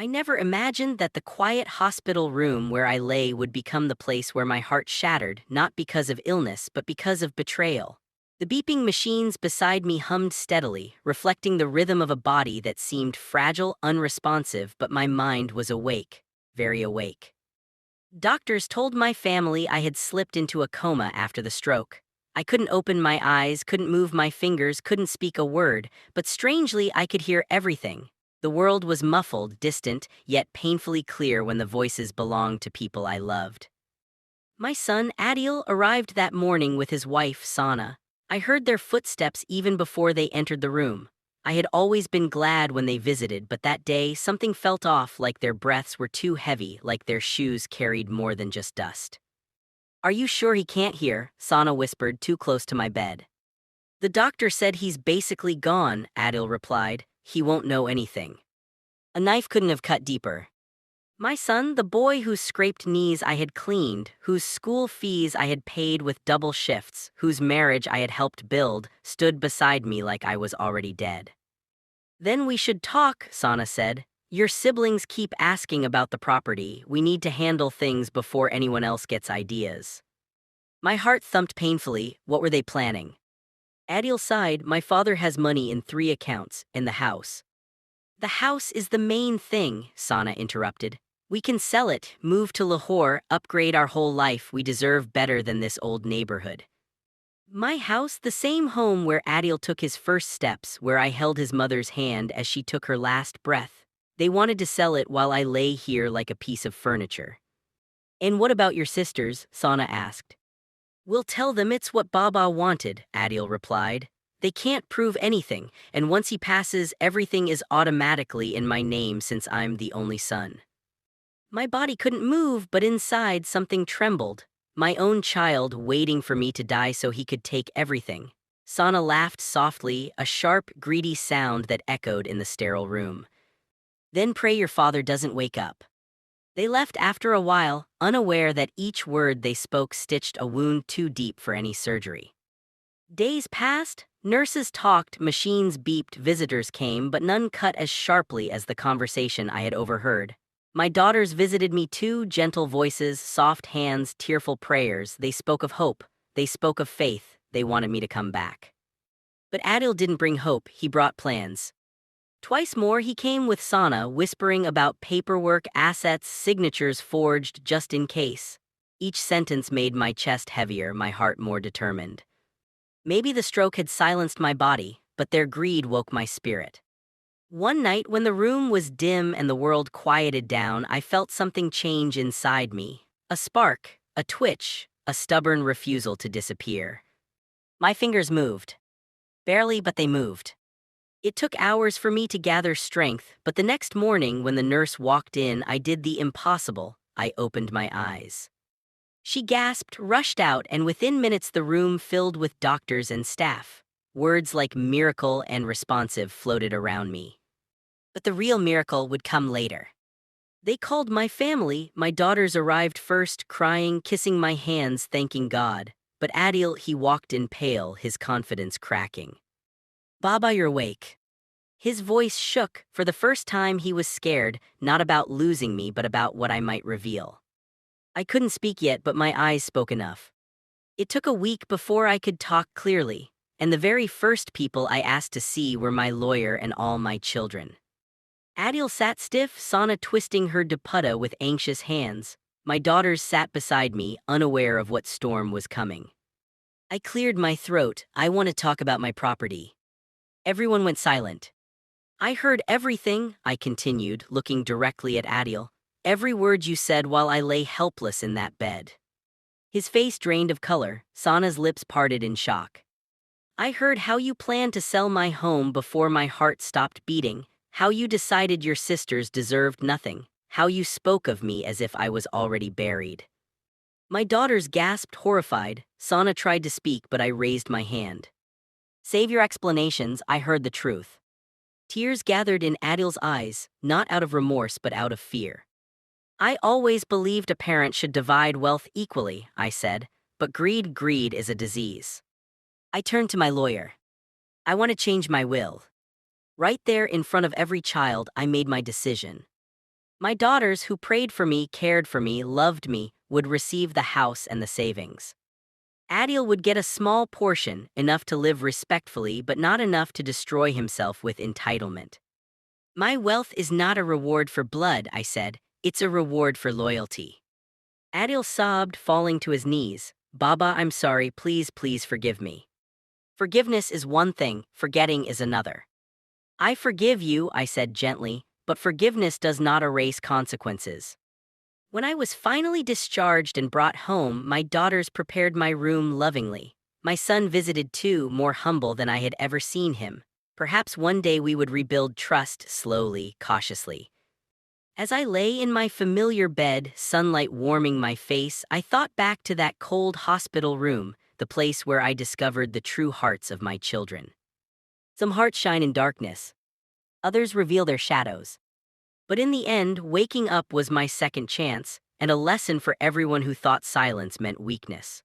I never imagined that the quiet hospital room where I lay would become the place where my heart shattered, not because of illness, but because of betrayal. The beeping machines beside me hummed steadily, reflecting the rhythm of a body that seemed fragile, unresponsive, but my mind was awake, very awake. Doctors told my family I had slipped into a coma after the stroke. I couldn't open my eyes, couldn't move my fingers, couldn't speak a word, but strangely I could hear everything. The world was muffled, distant, yet painfully clear when the voices belonged to people I loved. My son, Adil, arrived that morning with his wife, Sana. I heard their footsteps even before they entered the room. I had always been glad when they visited, but that day something felt off, like their breaths were too heavy, like their shoes carried more than just dust. "Are you sure he can't hear?" Sana whispered, too close to my bed. "The doctor said he's basically gone," Adil replied. "He won't know anything." A knife couldn't have cut deeper. My son, the boy whose scraped knees I had cleaned, whose school fees I had paid with double shifts, whose marriage I had helped build, stood beside me like I was already dead. "Then we should talk," Sana said. "Your siblings keep asking about the property. We need to handle things before anyone else gets ideas." My heart thumped painfully. What were they planning? Adil sighed. "My father has money in 3 accounts, in the house." "The house is the main thing," Sana interrupted. "We can sell it, move to Lahore, upgrade our whole life. We deserve better than this old neighborhood." My house, the same home where Adil took his first steps, where I held his mother's hand as she took her last breath. They wanted to sell it while I lay here like a piece of furniture. "And what about your sisters?" Sana asked. "We'll tell them it's what Baba wanted," Adil replied. "They can't prove anything, and once he passes, everything is automatically in my name since I'm the only son." My body couldn't move, but inside something trembled. My own child waiting for me to die so he could take everything. Sana laughed softly, a sharp, greedy sound that echoed in the sterile room. "Then pray your father doesn't wake up." They left after a while, unaware that each word they spoke stitched a wound too deep for any surgery. Days passed, nurses talked, machines beeped, visitors came, but none cut as sharply as the conversation I had overheard. My daughters visited me too, gentle voices, soft hands, tearful prayers. They spoke of hope, they spoke of faith, they wanted me to come back. But Adil didn't bring hope, he brought plans. Twice more he came with Sana, whispering about paperwork, assets, signatures forged just in case. Each sentence made my chest heavier, my heart more determined. Maybe the stroke had silenced my body, but their greed woke my spirit. One night, when the room was dim and the world quieted down, I felt something change inside me. A spark, a twitch, a stubborn refusal to disappear. My fingers moved. Barely, but they moved. It took hours for me to gather strength, but the next morning, when the nurse walked in, I did the impossible. I opened my eyes. She gasped, rushed out, and within minutes the room filled with doctors and staff. Words like miracle and responsive floated around me. But the real miracle would come later. They called my family. My daughters arrived first, crying, kissing my hands, thanking God. But Adil, he walked in pale, his confidence cracking. "Baba, you're awake." His voice shook. For the first time he was scared, not about losing me, but about what I might reveal. I couldn't speak yet, but my eyes spoke enough. It took a week before I could talk clearly, and the very first people I asked to see were my lawyer and all my children. Adil sat stiff, Sana twisting her dupatta with anxious hands. My daughters sat beside me, unaware of what storm was coming. I cleared my throat. "I want to talk about my property." Everyone went silent. "I heard everything," I continued, looking directly at Adil. "Every word you said while I lay helpless in that bed." His face drained of color, Sana's lips parted in shock. "I heard how you planned to sell my home before my heart stopped beating, how you decided your sisters deserved nothing, how you spoke of me as if I was already buried." My daughters gasped, horrified. Sana tried to speak, but I raised my hand. "Save your explanations, I heard the truth." Tears gathered in Adil's eyes, not out of remorse but out of fear. "I always believed a parent should divide wealth equally," I said, "but greed is a disease." I turned to my lawyer. "I want to change my will." Right there in front of every child, I made my decision. My daughters, who prayed for me, cared for me, loved me, would receive the house and the savings. Adil would get a small portion, enough to live respectfully, but not enough to destroy himself with entitlement. My wealth is not a reward for blood, I said. It's a reward for loyalty. Adil sobbed, falling to his knees. Baba, I'm sorry, please, please forgive me. Forgiveness is one thing, forgetting is another. I forgive you, I said gently, but forgiveness does not erase consequences. When I was finally discharged and brought home, my daughters prepared my room lovingly. My son visited too, more humble than I had ever seen him. Perhaps one day we would rebuild trust slowly, cautiously. As I lay in my familiar bed, sunlight warming my face, I thought back to that cold hospital room, the place where I discovered the true hearts of my children. Some hearts shine in darkness. Others reveal their shadows. But in the end, waking up was my second chance, and a lesson for everyone who thought silence meant weakness.